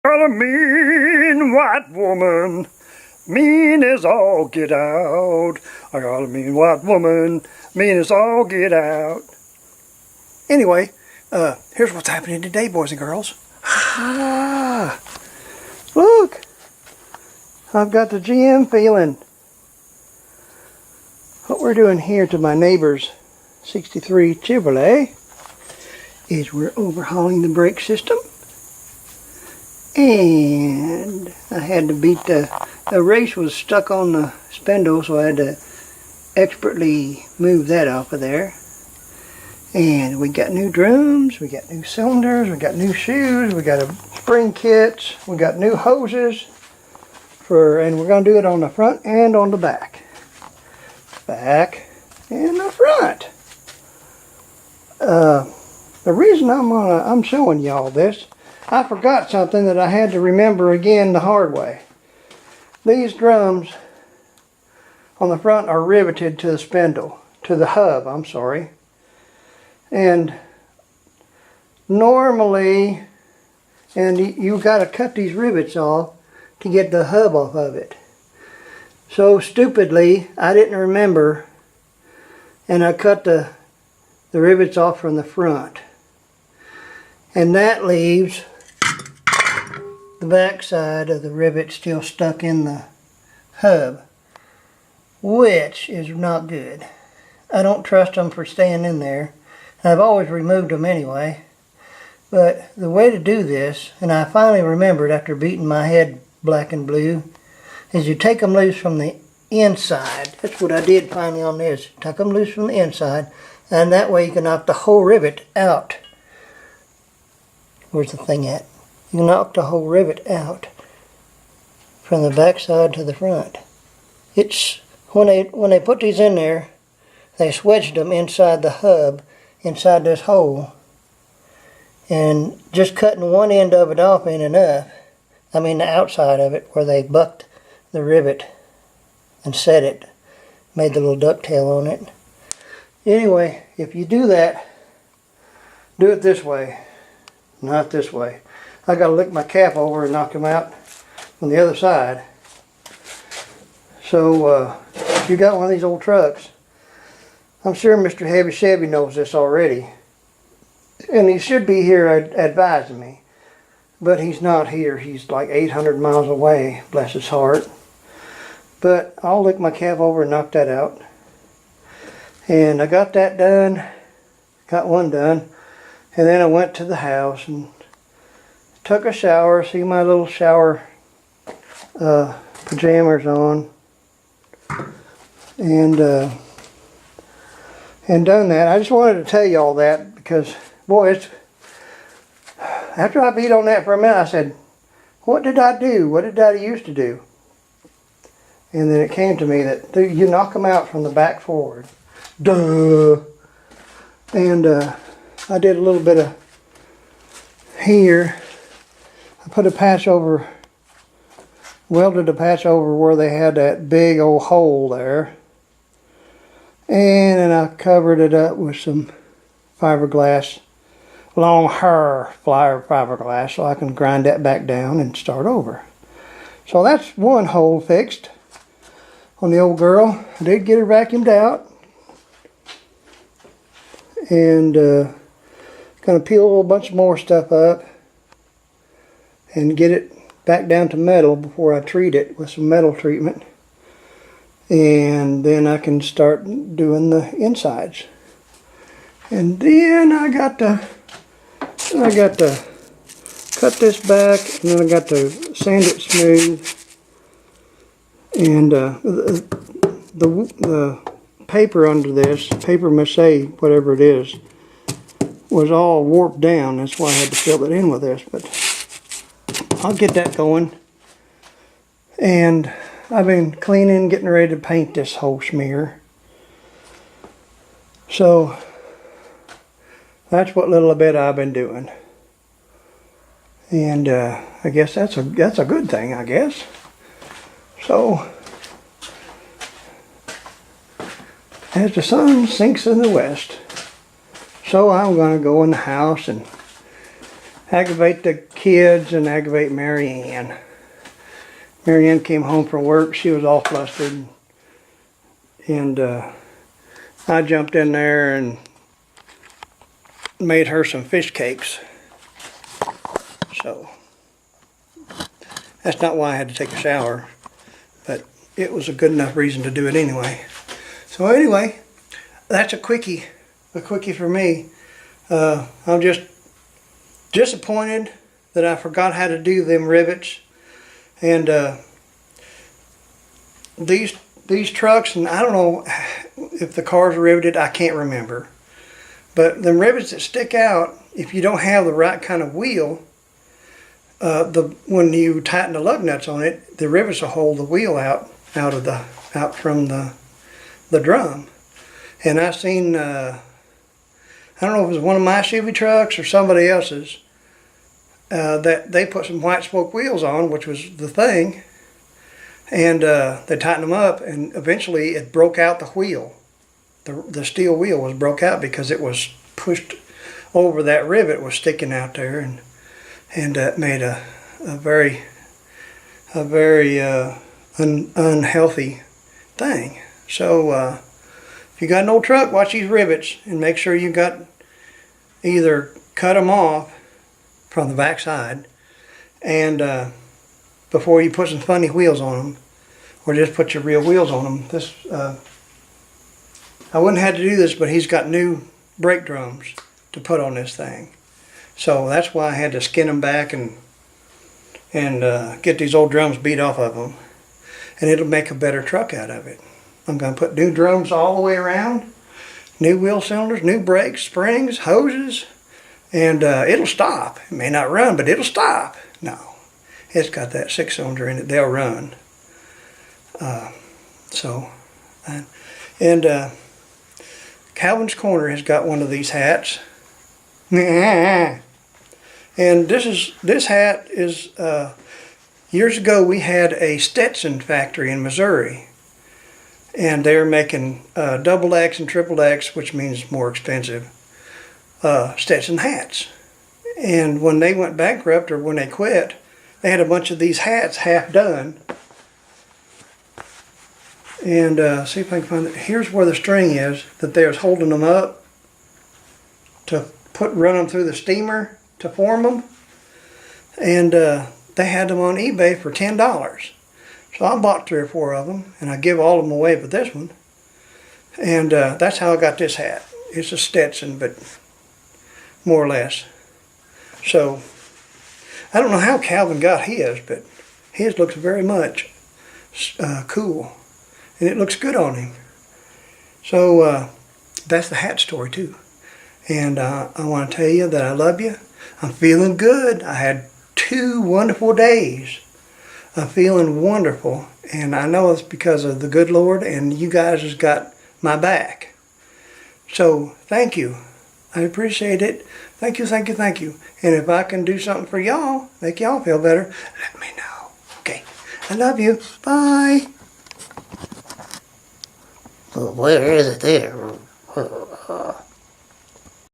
got a mean white woman, mean as all get out. I got a mean white woman, mean as all get out. Anyway, here's what's happening today, boys and girls. Ah, look, I've got the GM feeling. What we're doing here to my neighbor's 63 Chevrolet is we're overhauling the brake system. And I had to beat the race was stuck on the spindle, so I had to expertly move that off of there. And we got new drums, we got new cylinders, we got new shoes, we got a spring kits, we got new hoses and we're going to do it on the front and on the back. Back and the front. The reason I'm showing y'all this, I forgot something that I had to remember again the hard way. These drums on the front are riveted to the spindle, to the hub, I'm sorry. And normally, you've got to cut these rivets off to get the hub off of it. So stupidly, I didn't remember, and I cut the rivets off from the front. And that leaves the back side of the rivet still stuck in the hub, which is not good. I don't trust them for staying in there. I've always removed them anyway. But the way to do this, and I finally remembered after beating my head black and blue, is you take them loose from the inside. That's what I did finally on this. Tuck them loose from the inside, and that way you can knock the whole rivet out. Where's the thing at? You knock the whole rivet out from the back side to the front. It's when they put these in there, they swedged them inside the hub, inside this hole, and just cutting one end of it off ain't enough. I mean the outside of it, where they bucked the rivet and set it, made the little ducktail on it. Anyway, if you do that, do it this way. Not this way. I got to lick my cap over and knock them out on the other side. So if you got one of these old trucks, I'm sure Mr. Heavy Chevy knows this already, and he should be here advising me, but he's not here. He's like 800 miles away, bless his heart. But I'll lick my cap over and knock that out. And I got that done, got one done. And then I went to the house and took a shower. See my little shower pajamas on, and done that. I just wanted to tell you all that because, boy, after I beat on that for a minute, I said, what did I do? What did I used to do? And then it came to me that you knock them out from the back forward. Duh. And I did a little bit of here. I put a patch over, welded a patch over where they had that big old hole there. And then I covered it up with some fiberglass, long hair fiberglass, so I can grind that back down and start over. So that's one hole fixed on the old girl. I did get her vacuumed out. And going to peel a whole bunch more stuff up and get it back down to metal before I treat it with some metal treatment. And then I can start doing the insides. And then I got to cut this back, and then I got to sand it smooth. And the paper under this, paper mache, whatever it is, was all warped down. That's why I had to fill it in with this. But I'll get that going. And I've been cleaning, getting ready to paint this whole smear. So that's what little bit I've been doing. And I guess that's a good thing, I guess. So as the sun sinks in the west, so I'm going to go in the house and aggravate the kids and aggravate Mary Ann. Mary Ann came home from work. She was all flustered. And I jumped in there and made her some fish cakes. So that's not why I had to take a shower, but it was a good enough reason to do it anyway. So anyway, that's a quickie for me. I'm just disappointed that I forgot how to do them rivets. And these trucks, and I don't know if the cars are riveted, I can't remember. But the rivets that stick out, if you don't have the right kind of wheel, when you tighten the lug nuts on it, the rivets will hold the wheel out from the drum. And I seen, I don't know if it was one of my Chevy trucks or somebody else's, that they put some white spoke wheels on, which was the thing, and they tightened them up, and eventually it broke out the wheel. The steel wheel was broke out because it was pushed over that rivet was sticking out there, and made a very unhealthy thing. So if you got an old truck, watch these rivets and make sure you got either cut them off from the back side and before you put some funny wheels on them, or just put your real wheels on them. This I wouldn't have had to do this, but he's got new brake drums to put on this thing. So that's why I had to skin them back and get these old drums beat off of them. And it'll make a better truck out of it. I'm going to put new drums all the way around, new wheel cylinders, new brakes, springs, hoses, and it'll stop. It may not run, but it'll stop. No, it's got that 6-cylinder in it. They'll run. Calvin's Corner has got one of these hats. And this hat is, years ago we had a Stetson factory in Missouri. And they're making double X and triple X, which means more expensive, Stetson hats. And when they went bankrupt, or when they quit, they had a bunch of these hats half done. And see if I can find it. Here's where the string is that they was holding them up to run them through the steamer to form them. And they had them on eBay for $10. So I bought 3 or 4 of them, and I give all of them away but this one. And that's how I got this hat. It's a Stetson, but more or less. So I don't know how Calvin got his, but his looks very much cool. And it looks good on him. So that's the hat story too. And I want to tell you that I love you. I'm feeling good. I had 2 wonderful days. I'm feeling wonderful. And I know it's because of the good Lord, and you guys has got my back. So thank you. I appreciate it. Thank you, thank you, thank you. And if I can do something for y'all, make y'all feel better, let me know. Okay. I love you. Bye. Well, where is it there?